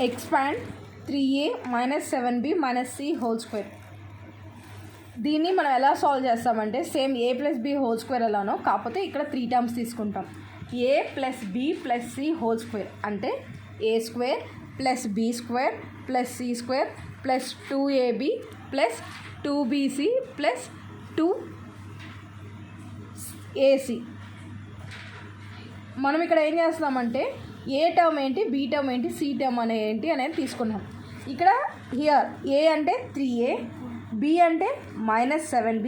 Expand 3a minus 7b minus c whole square. దీన్ని మనం ఎలా సాల్వ్ చేస్తామంటే same a plus b whole square ఎలానో, కాకపోతే ఇక్కడ 3 టర్మ్స్ తీసుకుంటాం. a plus b plus c whole square అంటే a square plus b square plus c square plus 2ab plus 2bc plus 2ac. మనం ఇక్కడ ఏం చేస్తున్నామంటే ఏ టర్మ్ ఏంటి, బి టర్మ్ ఏంటి, సి టర్మ్ ఏంటి అనేది తీసుకున్నాం. ఇక్కడ హియర్ ఏ అంటే 3a, బి అంటే మైనస్ 7b,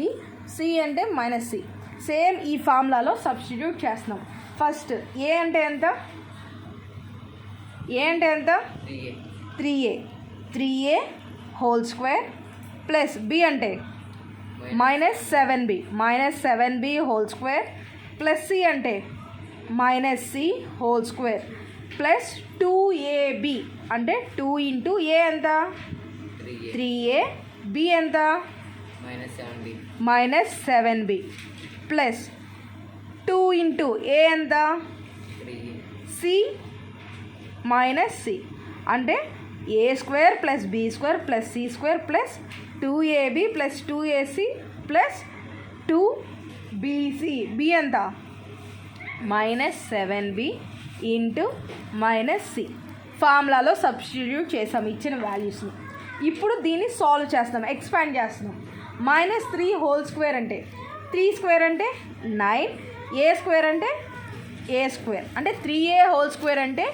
సి అంటే మైనస్ సి. సేమ్ ఈ ఫార్ములాలో సబ్స్టిట్యూట్ చేస్తున్నాం. ఫస్ట్ ఏ అంటే ఎంత, ఏ అంటే ఎంత 3a whole square plus b అంటే minus 7b whole square plus c అంటే minus c whole square plus 2ab అంటే 2 ఇంటూ ఏ ఎంత 3a, బి ఎంత మైనస్ 7b ప్లస్ 2 ఇంటూ ఏ ఎంత సి మైనస్ సి అంటే a square plus b square plus c square plus 2ab plus 2ac plus 2bc. B ఎంత minus 7b into minus c. ఫార్ములాలో substitute చేసాం ఇచ్చిన వాల్యూస్ని. ఇప్పుడు దీన్ని సాల్వ్ చేస్తున్నాం, ఎక్స్పాండ్ చేస్తున్నాం. మైనస్ 3 హోల్ స్క్వేర్ అంటే 3 స్క్వేర్ అంటే 9, ఏ స్క్వేర్ అంటే ఏ స్క్వేర్ అంటే 3a హోల్ స్క్వేర్ అంటే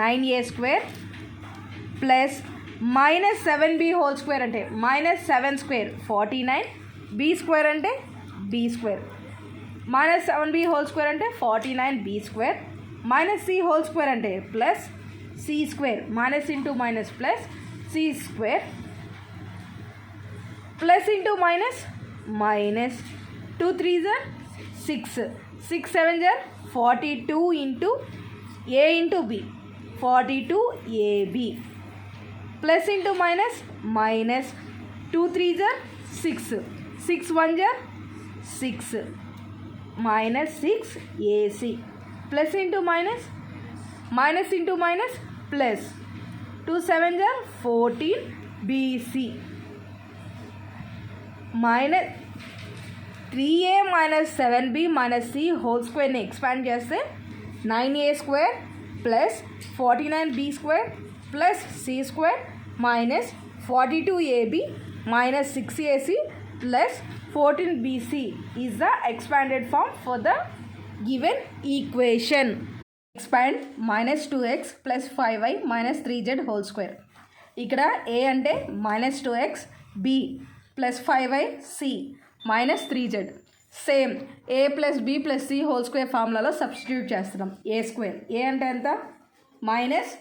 9a square plus minus 7b whole square అంటే మైనస్ 7 స్క్వేర్ 49, బి స్క్వేర్ అంటే b square minus 7b whole square అంటే 49b square minus c whole square అంటే plus c square minus into minus plus c square plus into minus minus 2 3 జర్ 6, 6 7 జర్ 42 into ఏ into b 42ab plus into minus minus 2 3 జర్ 6, 6 1 జర్ 6 minus 6ac plus into minus minus into minus plus 2 7 జర్ 14bc minus 3a minus 7b minus c whole స్క్వేర్ని expand చేస్తే 9a square plus 49b square plus c square minus 42ab minus 6ac plus 14bc is the expanded form for the given equation. Expand minus 2x plus 5y minus 3z whole square. ఇక్కడ a అంటే minus 2x, b plus 5y, c minus 3z. Same a plus b plus c whole square ఫార్ములాలో substitute చేస్తున్నాం. A square a అంటే ఎంత minus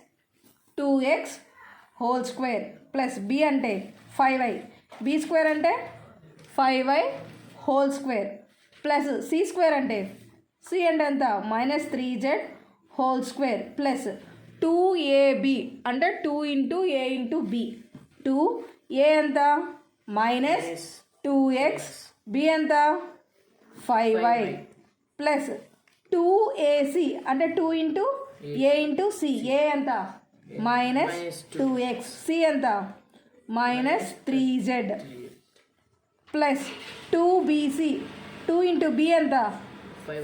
2x whole square plus b అంటే 5y, b square అంటే 5y whole square plus c square అంటే c అంటే ఎంత minus 3z whole square plus 2ab అంటే 2 ఇంటూ ఏ ఇంటూ బి 2a ఎంత మైనస్ 2x, b ఎంత 5y ప్లస్ 2ac అంటే 2 into A into C A ఎంత minus 2x, C ఎంత minus 3z plus 2bc 2 into B ఎంత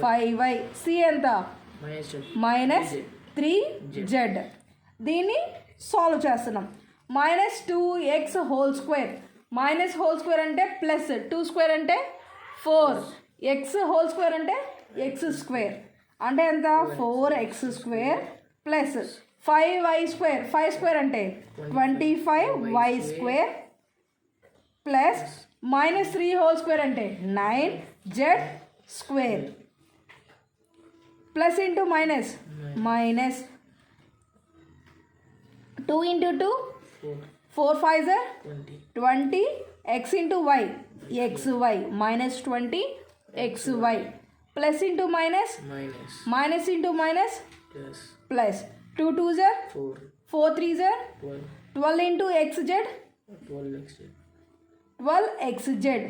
5y, C ఎంత minus 3z. దీన్ని solve చేస్తున్నాం. Minus 2x whole square minus whole square అంటే plus 2 square అంటే 4, x whole square అంటే x square అంటే ఎంత 4x square plus 5y square 5 square అంటే 25y square plus minus 3 whole square అంటే 9z square plus into minus minus 2 into 2 4 5 జర్ 20 x into y xy minus 20 xy plus into minus minus into minus plus 2 2 జర్ 4 3 జర్ 12 into xz 12xz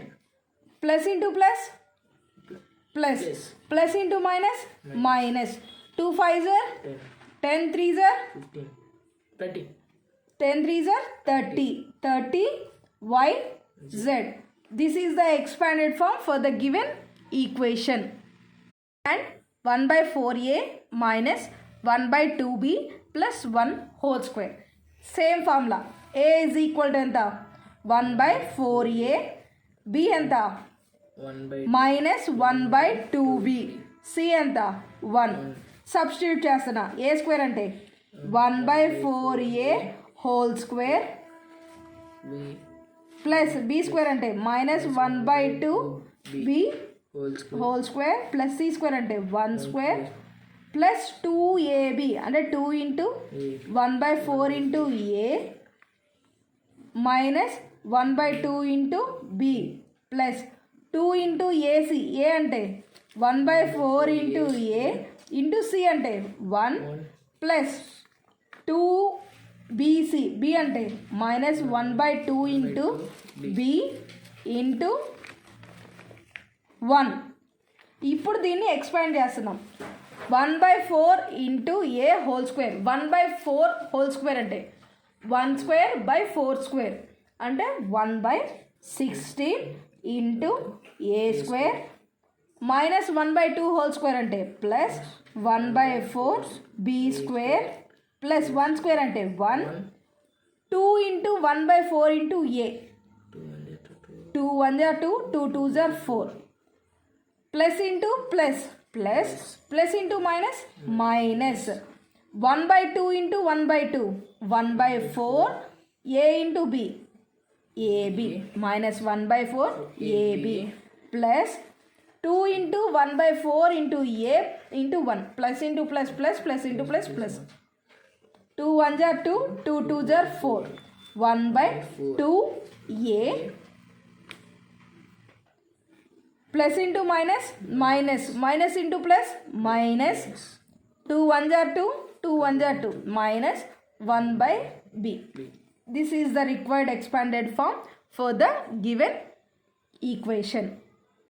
plus into plus plus plus into minus minus 2 5 జర్ 10 3 జర్ 20 10 3s are 30. 30 y z. This is the expanded form for the given equation. And 1 by 4a minus 1 by 2b plus 1 whole square. Same formula. A is equal to enta 1 by 4a, b enta minus 1 by 2b, c enta 1. Substitute chestana. A square ante 1 by 4a whole square plus b square ante minus 1 by 2b whole square plus c square ante 1 square plus 2ab అంటే 2 into 1 by 4 into a minus 1 by 2 into b plus 2 into ac. a అంటే 1 by 4 into a into c అంటే 1 plus 2 bc. b అంటే minus 1 by 2 into b into 1. ఇప్పుడు దీన్ని expand చేస్తున్నాం. 1 by 4 into a whole square. 1 by 4 whole square అంటే 1 square by 4 square అంటే 1 by 16 into a square minus 1 by 2 whole square అంటే plus 1 by 4 b square plus 1 square అంటే 1 2 into 1 by 4 into a 2 1 are 2 2 2s are 4 plus into plus plus plus into minus minus 1 by 2 into 1 by 2 1 by 4 a into b ab minus 1 by 4 ab plus 2 into 1 by 4 into a into 1 plus into plus plus plus into plus plus 2 1s are 2 2 2s are 4 1 by 2 a plus into minus minus minus into plus minus 2 1s are 2 2 1s are 2 minus 1 by b. This is the required expanded form for the given equation.